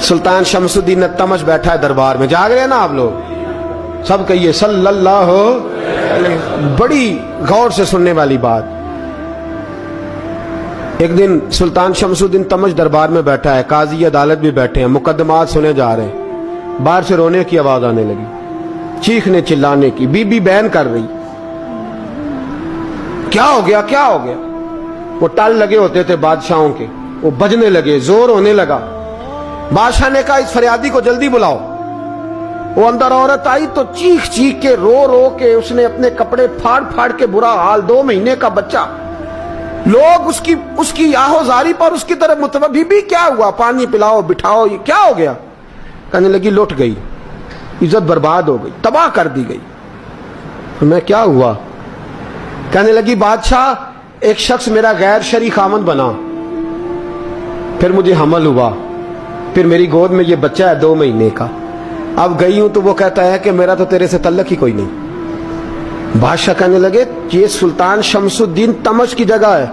सुल्तान शमसुद्दीन तमश बैठा है दरबार में, जाग रहे हैं ना आप लोग, सब कहिए सल्लल्लाहु अलैहि। बड़ी गौर से सुनने वाली बात। एक दिन सुल्तान शमसुद्दीन तमश दरबार में बैठा है, काजी अदालत भी बैठे हैं, मुकदमात सुने जा रहे हैं। बाहर से रोने की आवाज आने लगी, चीखने चिल्लाने की। बीबी बयान कर रही, क्या हो गया क्या हो गया। वो टल लगे होते थे बादशाहों के, वो बजने लगे, जोर होने लगा। बादशाह ने कहा इस फरियादी को जल्दी बुलाओ। वो अंदर औरत आई तो चीख चीख के रो रो के उसने अपने कपड़े फाड़ फाड़ के, बुरा हाल, 2 महीने का बच्चा। लोग उसकी आहोजारी पर उसकी तरफ मुतवज्जह, बीबी क्या हुआ, पानी पिलाओ बिठाओ, ये क्या हो गया। कहने लगी लुट गई, इज्जत बर्बाद हो गई, तबाह कर दी गई। तो मैं क्या हुआ। कहने लगी बादशाह एक शख्स मेरा गैर शरई खामन बना, फिर मुझे हमल हुआ, फिर मेरी गोद में ये बच्चा है 2 महीने का। अब गई हूं तो वो कहता है कि मेरा तो तेरे से तल्लक ही कोई नहीं। बादशाह कहने लगे ये सुल्तान शमसुद्दीन तमश की जगह है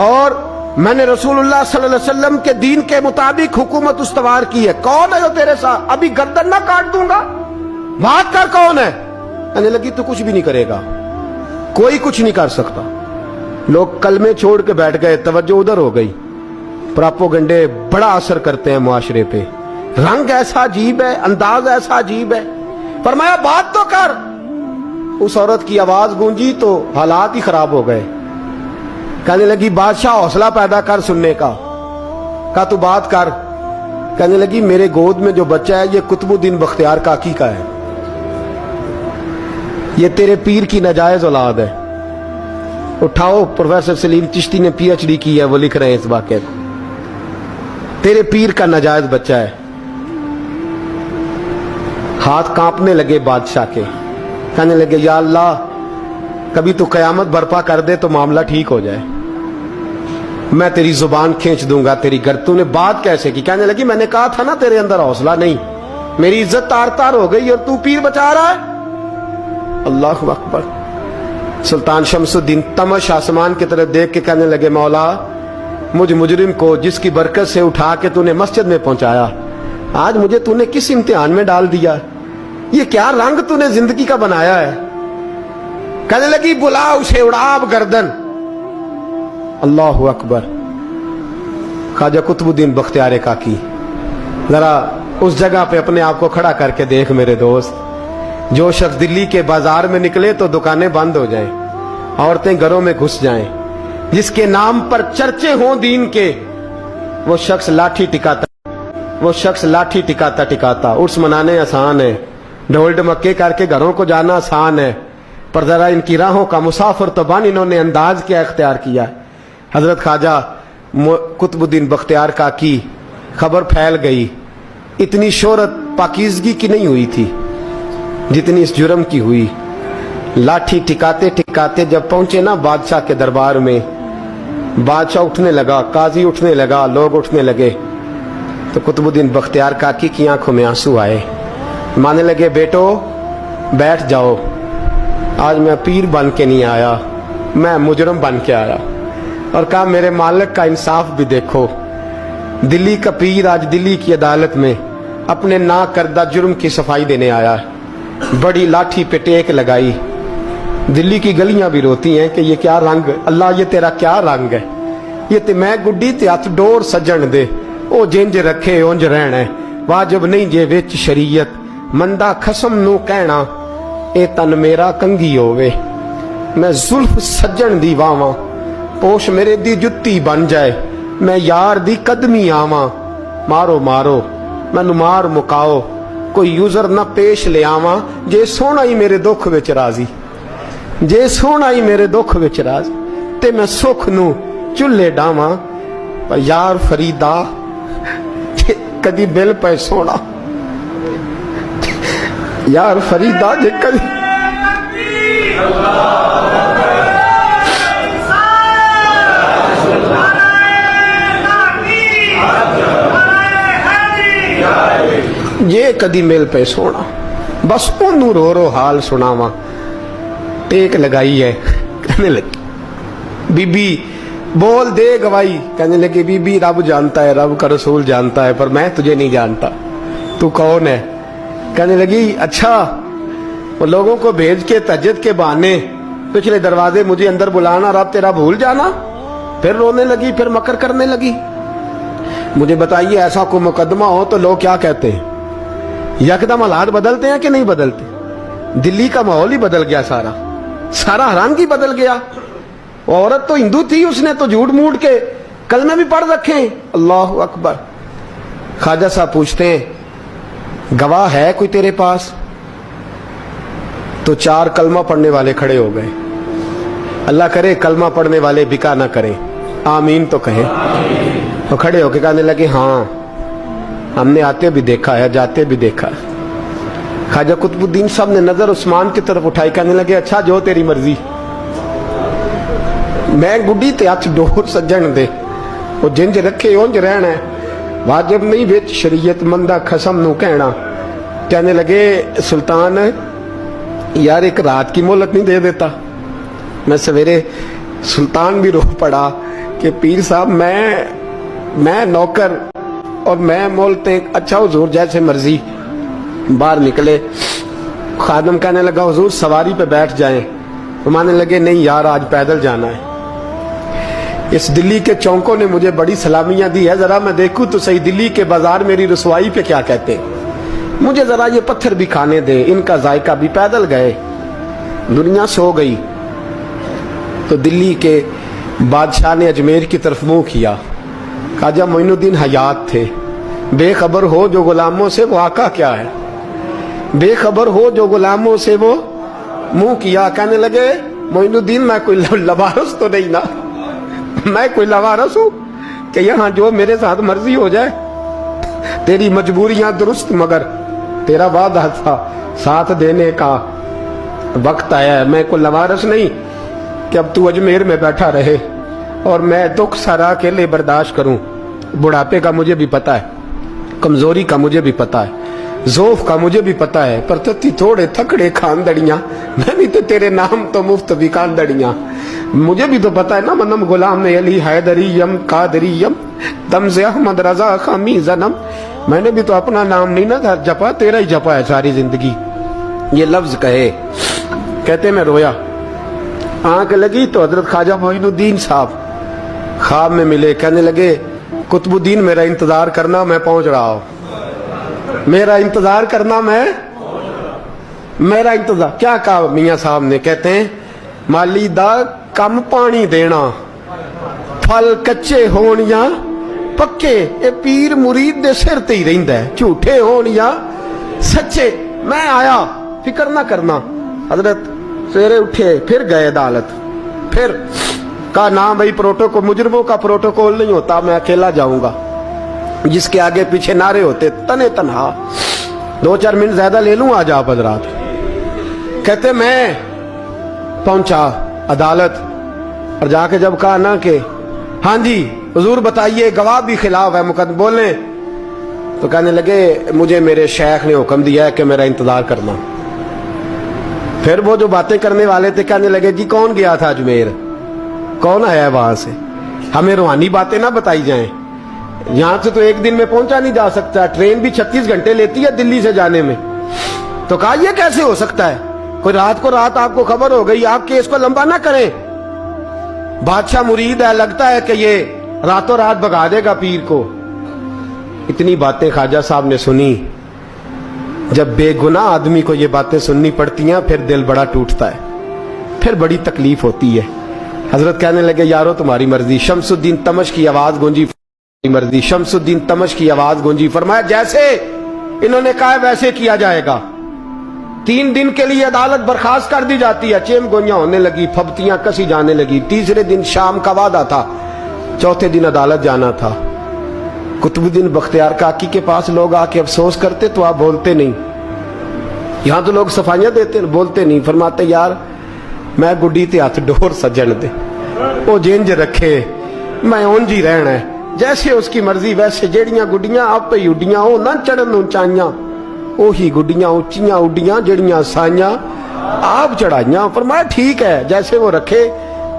और मैंने रसूलुल्लाह सल्लल्लाहु अलैहि वसल्लम के दीन के मुताबिक हुकूमत उस्तवार की है। कौन है जो तेरे साथ, अभी गर्दन ना काट दूंगा, बात कर कौन है। कहने लगी तू कुछ भी नहीं करेगा, कोई कुछ नहीं कर सकता। लोग कलमे छोड़ के बैठ गए, तवज्जो उधर हो गई। प्रोपेगेंडे बड़ा असर करते हैं मुआशरे पे। रंग ऐसा अजीब है, अंदाज ऐसा अजीब है। फरमाया बात तो कर। उस औरत की आवाज गूंजी तो हालात ही खराब हो गए। कहने लगी बादशाह हौसला पैदा कर सुनने का। कहा तू बात कर। कहने लगी मेरे गोद में जो बच्चा है ये कुतुबुद्दीन बख्तियार काकी का है, ये तेरे पीर की नाजायज औलाद है। उठाओ, प्रोफेसर सलीम चिश्ती ने PhD की है, वो लिख रहे हैं इस वाक़े को। तेरे पीर का नाजायज बच्चा है। हाथ कांपने लगे बादशाह के। कहने लगे या अल्लाह कभी तू कयामत बर्पा कर दे तो मामला ठीक हो जाए, मैं तेरी जुबान खींच दूंगा तेरी गर। तूने बात कैसे की। कहने लगी मैंने कहा था ना तेरे अंदर हौसला नहीं, मेरी इज्जत तार तार हो गई और तू पीर बचा रहा है। अल्लाहु अकबर। सुल्तान शमसुद्दीन तमश आसमान की तरफ देख के कहने लगे मौला मुझ मुजरिम को जिसकी बरकत से उठा के तूने मस्जिद में पहुंचाया, आज मुझे तूने किस इम्तिहान में डाल दिया। ये क्या रंग तूने जिंदगी का बनाया है। कहने लगी बुला उसे, उड़ाब गर्दन। अल्लाहु अकबर। ख्वाजा कुतुबुद्दीन बख्तियार काकी, जरा उस जगह पे अपने आप को खड़ा करके देख मेरे दोस्त। जो शख्स दिल्ली के बाजार में निकले तो दुकानें बंद हो जाएं, औरतें घरों में घुस जाएं, जिसके नाम पर चर्चे हों दीन के, वो शख्स लाठी टिकाता टिकाता उर्स मनाने आसान है, ढोल ढमक्के करके घरों को जाना आसान है, पर जरा इनकी राहों का मुसाफिर तो बन इन्होंने अंदाज क्या इख्तियार किया। हजरत ख्वाजा कुतुबुद्दीन बख्तियार काकी खबर फैल गई। इतनी शोहरत पाकीज़गी की नहीं हुई थी जितनी इस जुर्म की हुई। लाठी टिकाते टिकाते जब पहुंचे ना बादशाह के दरबार में, बादशाह उठने लगा, काजी उठने लगा, लोग उठने लगे तो कुतुबुद्दीन बख्तियार काकी की आंखों में आंसू आए। माने लगे बेटो बैठ जाओ, आज मैं पीर बन के नहीं आया, मैं मुजरम बन के आया। और कहा मेरे मालिक का इंसाफ भी देखो, दिल्ली का पीर आज दिल्ली की अदालत में अपने ना करदा जुर्म की सफाई देने आया है। बड़ी लाठी पे टेक लगाई। दिल्ली की गलियां भी रोती हैं कि ये क्या रंग, अल्लाह ये तेरा क्या रंग है। ये ते मैं गुड्डी ते हथ डोर सजन दे, ओ जिंज रखे उंज रहना है, वाजिब नहीं जे विच शरीयत, मंदा खसम नू कहना ए तन मेरा कंगी होवे। मैं जुल्फ सज्जन दी वावां, पोश मेरे दी जुत्ती बन जाए, मैं यार दी कदमी आवां। मारो मारो मैनू मार मुकाओ, कोई यूजर ना पेश ले आवां, जे सोना ही मेरे दुख विच राजी, जे सोना ही मेरे दुख विच राजी, ते मैं सुख नू चुल्हे डावां। पर यार फरीदा कदी बिल पे सोना, यार फरीदा जे कदी ये कदी मिल पे सोना, बस ओनू रो रो हाल सुनावा। टेक लगाई है। कहने लगी बीबी बोल दे गवाही। कहने लगे बीबी रब जानता है, रब का रसूल जानता है, पर मैं तुझे नहीं जानता, तू कौन है। कहने लगी अच्छा, वो लोगों को भेज के तहज्जुद के बहाने पिछले दरवाजे मुझे अंदर बुलाना, रब तेरा भूल जाना। फिर रोने लगी, फिर मकर करने लगी। मुझे बताइए ऐसा कोई मुकदमा हो तो लोग क्या कहते हैं? यकदम हालात बदलते हैं कि नहीं बदलते? दिल्ली का माहौल ही बदल गया, सारा सारा हरामगी बदल गया। औरत तो हिंदू थी, उसने तो झूठ मूठ के कलमे भी पढ़ रखे हैं। अल्लाह अकबर। ख्वाजा साहब पूछते हैं गवाह है कोई तेरे पास? तो 4 कलमा पढ़ने वाले खड़े हो गए। अल्लाह करे कलमा पढ़ने वाले बिका ना करें, आमीन तो कहें। तो खड़े होके कहने लगे हाँ हमने आते भी देखा है, जाते भी देखा है। ख्वाजा कुतुबुद्दीन साहब ने नजर उस्मान की तरफ उठाई, कहने लगे अच्छा जो तेरी मर्जी, मैं गुड्डी ते हथ डोर सज्जन दे, वो जिंज रखे उंज रहना है, वाजिब नहीं विच शरीयत मंदा खसम नू कहना। कहने लगे सुल्तान यार एक रात की मोहलत नहीं दे देता? मैं सवेरे सुल्तान भी रो पड़ा कि पीर साहब मैं नौकर और मैं मोलते। अच्छा हुजूर जैसे मर्जी। बाहर निकले, खादम कहने लगा हुजूर सवारी पे बैठ जाएं। वो मानने लगे नहीं यार आज पैदल जाना है। इस दिल्ली के चौंकों ने मुझे बड़ी सलामियां दी है, जरा मैं देखूं तो सही दिल्ली के बाजार मेरी रसवाई पे क्या कहते हैं। मुझे जरा ये पत्थर भी खाने दे, इनका जायका भी। पैदल गए, दुनिया सो गई तो दिल्ली के बादशाह ने अजमेर की तरफ मुंह किया। ख्वाजा मोइनुद्दीन हयात थे। बेखबर हो जो गुलामों से वो आका क्या है, बेखबर हो जो गुलामों से वो मुंह किया। कहने लगे मोइनुद्दीन मैं कोई लवारस तो नहीं ना, मैं कोई लवारस हूं कि यहां जो मेरे साथ मर्जी हो जाए? तेरी मजबूरियां दुरुस्त, मगर तेरा वादा था साथ देने का वक्त आया है। मैं कोई लवारस नहीं कि अब तू अजमेर में बैठा रहे और मैं दुख सारा अकेले बर्दाश्त करूं। बुढ़ापे का मुझे भी पता है, कमजोरी का मुझे भी पता है, ज़ौफ का मुझे भी पता है, पर तत्ती थोड़े थकड़े खानदड़ियां, मैं भी तो तेरे नाम तो मुफ्त भी खानदड़ियां। मुझे भी तो पता है ना मनम गुलाम अली हैदरीयम कादरीयम तम से अहमद रजा खामी जन्म। मैंने भी तो अपना नाम नहीं ना जपा, तेरा ही जपा है सारी जिंदगी। ये लफ्ज कहे, कहते मैं रोया। आंख लगी तो हजरत ख्वाजा मोइनुद्दीन साहब ख्वाब में मिले। कहने लगे कुतुबुद्दीन मेरा इंतजार करना, मैं पहुंच रहा हूं। मेरा इंतजार करना, मेरा इंतजार। क्या कहा मियां साहब ने? कहते हैं माली दा कम पानी देना, फल कच्चे होण या पक्के, ये पीर मुरीद दे सिर ते ही रहिंदा है, झूठे होण या सच्चे। मैं आया, फिक्र ना करना। हजरत सवेरे उठे, फिर गए अदालत। फिर कहा ना भाई प्रोटोकॉल, मुजरिमों का प्रोटोकॉल नहीं होता, मैं अकेला जाऊंगा। जिसके आगे पीछे नारे होते तने तनहा। 2-4 मिनट ज्यादा ले लूं आज आप हजरात। कहते मैं पहुंचा अदालत और जाके जब कहा ना कि हाँ जी हुजूर बताइए गवाह भी खिलाफ है मुकदमे बोले, तो कहने लगे मुझे मेरे शेख ने हुक्म दिया है कि मेरा इंतजार करना। फिर वो जो बातें करने वाले थे कहने लगे जी कौन गया था अजमेर, कौन आया है वहां से, हमें रूहानी बातें ना बताई जाएं। यहां से तो एक दिन में पहुंचा नहीं जा सकता, ट्रेन भी 36 घंटे लेती है दिल्ली से जाने में। तो कहा यह कैसे हो सकता है, कोई रात को रात आपको खबर हो गई, आप केस को लंबा ना करें। बादशाह मुरीद है, लगता है कि ये रातों रात भगा देगा पीर को। इतनी बातें ख्वाजा साहब ने सुनी। जब बेगुनाह आदमी को ये बातें सुननी पड़ती हैं फिर दिल बड़ा टूटता है, फिर बड़ी तकलीफ होती है। हजरत कहने लगे यारो तुम्हारी मर्जी। शमसुद्दीन तमश की आवाज गूंजी, मर्जी। शमसुद्दीन तमश की आवाज गूंजी, फरमाया जैसे इन्होंने कहा वैसे किया जाएगा। 3 दिन के लिए अदालत बर्खास्त कर दी जाती है। चेम गोइयां होने लगी, फबतियां कसी जाने लगी। तीसरे दिन शाम का वादा था, चौथे दिन अदालत जाना था। कुतुबुद्दीन बख्तियार काकी के पास लोग आके अफसोस करते तो आप बोलते नहीं। यहां तो लोग सफाइयां देते बोलते नहीं। फरमाते यार मैं गुड्डी ते हथ डोर सजन दे, वो जिंज रखे मैं उंज ही रहना है, जैसे उसकी मर्जी वैसे। जेड़ियां गुड्डियां आप ही उड्डियां हो ना चढ़न उचाइयां, ओही गुड्डियां उच्चियां उड्डियां जेड़ियां साइयां आप चढ़ाइयां। फरमाया ठीक है जैसे वो रखे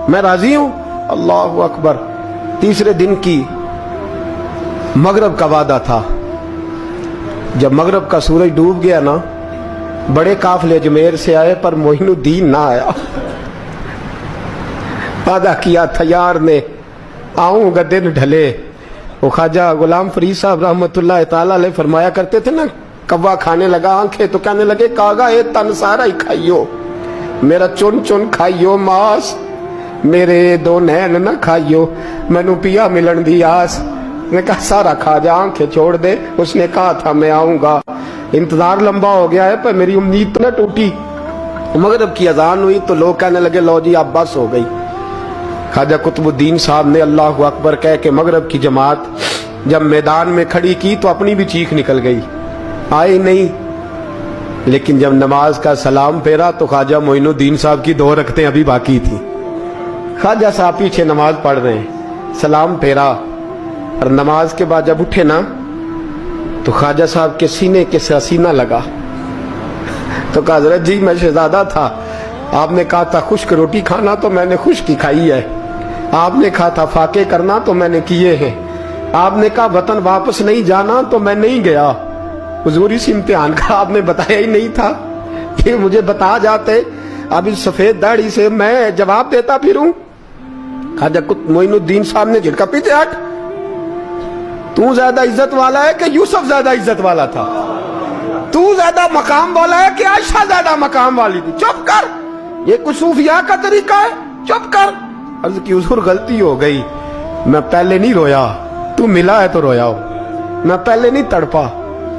मैं राजी हूं। अल्लाह अकबर। तीसरे दिन की मगरब का वादा था। जब मगरब का सूरज डूब गया ना, बड़े काफले अजमेर से आए पर मोइनुद्दीन ना आया। वादा किया था यार ने, आऊंगा दिन ढले। वो ख्वाजा गुलाम फरीद साहब रहमतुल्लाह ताला अलैह फरमाया करते थे ना, कौवा खाने लगा आंखें तो कहने लगे कागा ए तन सारा ही खाइयो, मेरा चुन चुन खाइयो मास, मेरे दो नैन ना खाइयो, मैनू पिया मिलन दी आस। मैं कहा सारा खा जा, आंखें छोड़ दे। उसने कहा था मैं आऊंगा, इंतजार लंबा हो गया है पर मेरी उम्मीद तो न टूटी। मगरिब की अजान हुई तो लोग कहने लगे लो जी अब बस हो गई। ख्वाजा कुतुबुद्दीन साहब ने अल्लाह अकबर कह के मगरिब की जमात जब मैदान में खड़ी की तो अपनी भी चीख निकल गई, आए नहीं। लेकिन जब नमाज का सलाम फेरा तो ख्वाजा मोइनुद्दीन साहब की 2 रकतें अभी बाकी थी। ख्वाजा साहब पीछे नमाज पढ़ रहे हैं, सलाम फेरा और नमाज के बाद जब उठे ना तो ख्वाजा साहब के सीने के से सीना लगा। तो कहा हजरत जी मैं शहजादा था, आपने कहा था खुश्क रोटी खाना तो मैंने खुश्क ही खाई है, आपने कहा था फाके करना तो मैंने किए हैं, आपने कहा वतन वापस नहीं जाना तो मैं नहीं गया। हुजूर इस इम्तिहान का आपने बताया ही नहीं था, फिर मुझे बता जाते, अब इस सफेद दाढ़ी से मैं जवाब देता फिरूं। ख्वाजा मोइनुद्दीन साहब ने झिड़का, पीछे हट, तू ज्यादा इज्जत वाला है कि यूसुफ ज्यादा इज्जत वाला था? तू ज्यादा मकाम वाला है कि आयशा ज्यादा मकाम वाली थी? चुप कर, ये कुछ सूफिया का तरीका है, चुप कर। अर्ज की हुजूर गलती हो गई, मैं पहले नहीं रोया, तू मिला है तो रोया हो, मैं पहले नहीं तड़पा,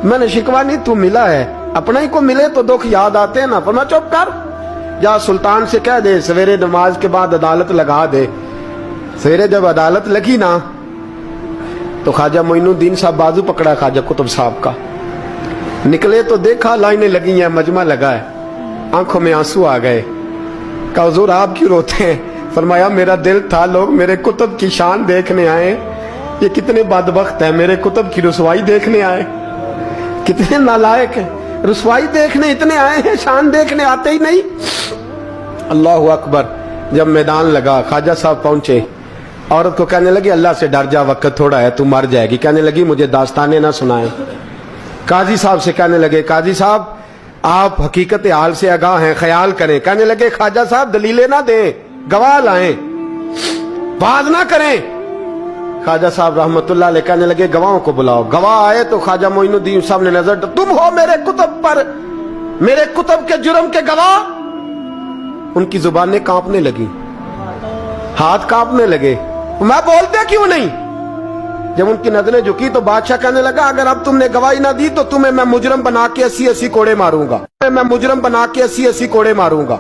मैंने शिकवा नहीं, तू मिला है, अपना ही को मिले तो दुख याद आते हैं ना। पर मैं चुप कर, जा सुल्तान से कह दे सवेरे नमाज के बाद अदालत लगा दे। सवेरे जब अदालत लगी ना तो ख्वाजा मोइनुद्दीन साहब बाजू पकड़ा ख्वाजा कुतुब साहब का, निकले तो देखा लाइनें लगी हैं, मजमा लगा है, आंखों में आंसू आ गए। कहा हुजूर आप क्यों रोते हैं? फरमाया मेरा दिल था लोग मेरे कुतुब की शान देखने आए, ये कितने बदबख्त है, मेरे कुतुब की रुसवाई देखने आए, कितने नालायक हैं, रुसवाई देखने इतने आए हैं, शान देखने आते ही नहीं। अल्लाह अकबर। जब मैदान लगा ख्वाजा साहब पहुंचे, औरत को कहने लगी अल्लाह से डर जा, वक्त थोड़ा है, तू मर जाएगी। कहने लगी मुझे दास्ताने ना सुनाए। काजी साहब से कहने लगे काजी साहब आप हकीकत हाल से आगाह हैं, ख्याल करें। कहने लगे ख्वाजा साहब दलीलें ना दें, गवाह लाएं, बात ना करें। ख्वाजा साहब रहमतुल्लाह अलैह कहने लगे गवाहों को बुलाओ। गवाह आए तो ख्वाजा मोइनुद्दीन साहब ने नजर, तुम हो मेरे कुतुब पर, मेरे कुतुब के जुर्म के गवाह। उनकी जुबानें कांपने लगी, हाथ कांपने लगे, मैं बोलते क्यों नहीं? जब उनकी नजरें झुकी तो बादशाह कहने लगा अगर अब तुमने गवाही ना दी तो तुम्हें मैं मुजरम बना के 80-80 कोड़े मारूंगा, मैं मुजरम बना के 80-80 कोड़े मारूंगा।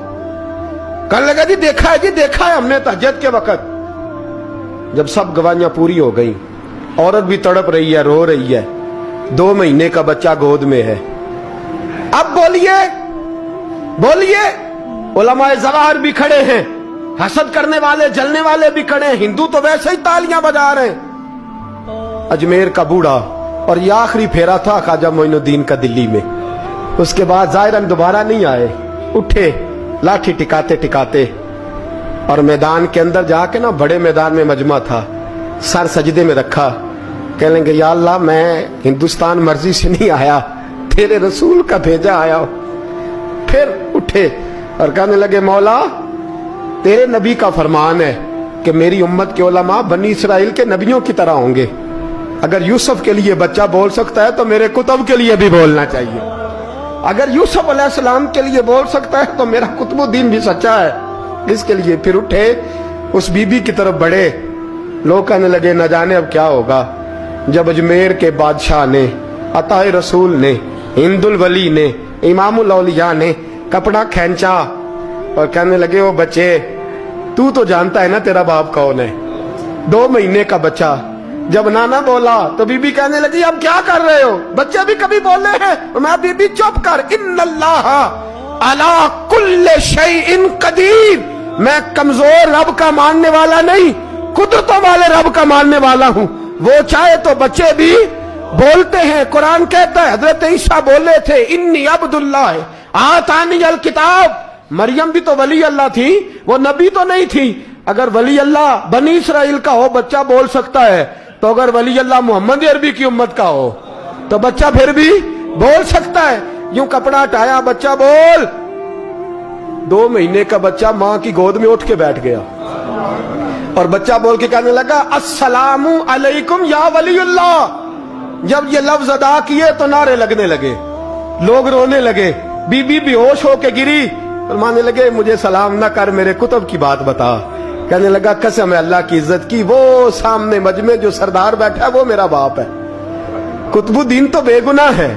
कहने लगा जी देखा है, जी देखा है हमने तहज्जुद के वक्त। जब सब गवाहियां पूरी हो गई, औरत भी तड़प रही है, रो रही है, 2 महीने का बच्चा गोद में है। अब बोलिए बोलिए, उलमाए ज़वाहिर भी खड़े हैं, हसद करने वाले जलने वाले भी खड़े हैं, हिंदू तो वैसे ही तालियां बजा रहे हैं। अजमेर का बूढ़ा, और ये आखिरी फेरा था ख्वाजा मोइनुद्दीन का दिल्ली में। उसके बाद जाहिरन दोबारा नहीं आए, उठे लाठी टिकाते टिकाते और मैदान के अंदर जाके ना, बड़े मैदान में मजमा था, सर सजदे में रखा, कहने लगे या अल्लाह मैं हिंदुस्तान मर्जी से नहीं आया, तेरे रसूल का भेजा आया। फिर उठे और कहने लगे मौला तेरे नबी का फरमान है कि मेरी उम्मत के उलमा बनी इसराइल के नबियों की तरह होंगे, अगर यूसुफ के लिए बच्चा बोल सकता है तो मेरे कुतुब के लिए भी बोलना चाहिए, अगर यूसुफ अलैहिस्सलाम के लिए बोल सकता है तो मेरा कुतुबुद्दीन भी सच्चा है। इसके लिए फिर उठे, उस बीबी की तरफ बढ़े। लोग कहने लगे न जाने अब क्या होगा। जब अजमेर के बादशाह ने, अताए रसूल ने, हिंदुल वली ने, इमामुल औलिया ने कपड़ा खींचा और कहने लगे ओ बच्चे तू तो जानता है ना तेरा बाप कौन है, 2 महीने का बच्चा। जब नाना बोला तो बीबी कहने लगी अब क्या कर रहे हो, बच्चे भी कभी बोले हैं? मैं बीबी चुप कर, इन्नल्लाह अला कुल्ले शैइन कदीर, मैं कमजोर रब का मानने वाला नहीं, कुदरतों वाले रब का मानने वाला हूं, वो चाहे तो बच्चे भी बोलते हैं। कुरान कहता है हजरत ईसा बोले थे इन्नी अब्दुल्लाह आतानी अल किताब, मरियम भी तो वली अल्लाह थी, वो नबी तो नहीं थी। اگر ولی اللہ بنی اسرائیل کا ہو بچہ بول سکتا ہے، تو اگر ولی اللہ محمد عربی کی امت کا ہو تو بچہ پھر بھی بول سکتا ہے۔ یوں کپڑا ہٹایا، بچہ بول، 2 مہینے کا بچہ ماں کی گود میں اٹھ کے بیٹھ گیا اور بچہ بول کے کہنے لگا السلام علیکم یا ولی اللہ۔ جب یہ لفظ ادا کیے تو نعرے لگنے لگے، لوگ رونے لگے، بی بی بے ہوش ہو کے گری، فرمانے لگے مجھے سلام نہ کر، میرے کتب کی بات بتا۔ کہنے لگا قسم ہے اللہ کی عزت کی، وہ سامنے مجمع جو سردار بیٹھا ہے وہ میرا باپ ہے، قطب الدین تو بے گناہ ہے،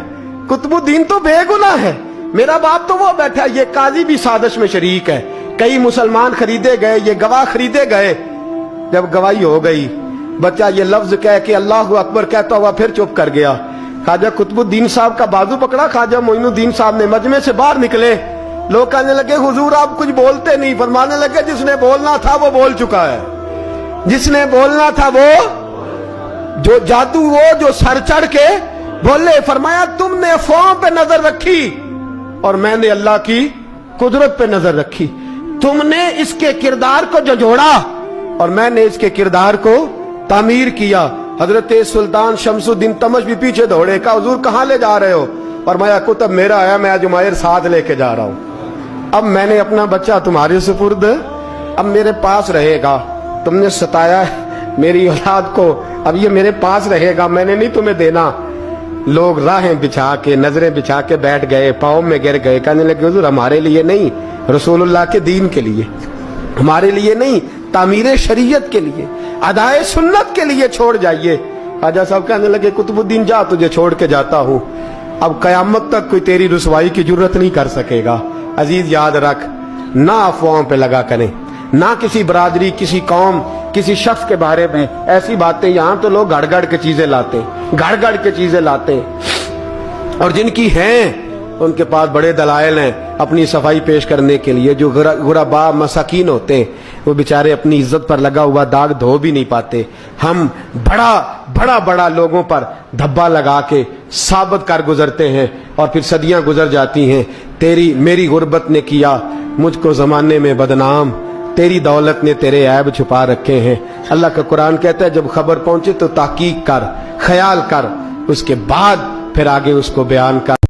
قطب الدین تو بے گناہ ہے، میرا باپ تو وہ بیٹھا ہے۔ یہ قاضی بھی سازش میں شریک ہے، کئی مسلمان خریدے گئے، یہ گواہ خریدے گئے۔ جب گواہی ہو گئی، بچہ یہ لفظ کہہ کے اللہ اکبر کہتا ہوا پھر چپ کر گیا۔ خواجہ قطب الدین صاحب کا بازو پکڑا، خواجہ معین الدین صاحب نے مجمع سے باہر نکلے، لوگ کہنے لگے حضور آپ کچھ بولتے نہیں، فرمانے لگے جس نے بولنا تھا وہ بول چکا ہے، جس نے بولنا تھا وہ، جو جادو وہ جو سر چڑھ کے بولے۔ فرمایا تم نے افواہوں پہ نظر رکھی اور میں نے اللہ کی قدرت پہ نظر رکھی، تم نے اس کے کردار کو جھنجھوڑا اور میں نے اس کے کردار کو تعمیر کیا۔ حضرت سلطان شمس الدین تمش بھی پیچھے دوڑے، کہا حضور کہاں لے جا رہے ہو؟ فرمایا کتب میرا ہے، میں جمائر ساتھ لے کے جا رہا ہوں، اب میں نے اپنا بچہ تمہارے سپرد، اب میرے پاس رہے گا، تم نے ستایا ہے میری اولاد کو، اب یہ میرے پاس رہے گا، میں نے نہیں تمہیں دینا۔ لوگ راہیں بچھا کے نظریں بچھا کے بیٹھ گئے، پاؤں میں گر گئے، کہنے لگے حضور ہمارے لیے نہیں، رسول اللہ کے دین کے لیے، ہمارے لیے نہیں، تعمیر شریعت کے لیے، ادائے سنت کے لیے چھوڑ جائیے۔ خواجہ صاحب کہنے لگے قطب الدین جا، تجھے چھوڑ کے جاتا ہوں، اب قیامت تک کوئی تیری رسوائی کی جرت نہیں کر سکے گا۔ عزیز یاد رکھ، نہ افواہوں پہ لگا کریں، نہ کسی برادری، کسی قوم، کسی شخص کے بارے میں ایسی باتیں، یہاں تو لوگ گڑ گڑ کے چیزیں لاتے ہیں، گڑ گڑ کے چیزیں لاتے ہیں، اور جن کی ہیں ان کے پاس بڑے دلائل ہیں اپنی صفائی پیش کرنے کے لیے۔ جو غربا مساکین ہوتے ہیں وہ بیچارے اپنی عزت پر لگا ہوا داغ دھو بھی نہیں پاتے، ہم بڑا لوگوں پر دھبا لگا کے ثابت کر گزرتے ہیں اور پھر صدیاں گزر جاتی ہیں۔ میری غربت نے کیا مجھ کو زمانے میں بدنام، تیری دولت نے تیرے عیب چھپا رکھے ہیں۔ اللہ کا قرآن کہتا ہے جب خبر پہنچے تو تحقیق کر، خیال کر، اس کے بعد پھر آگے اس کو بیان کر۔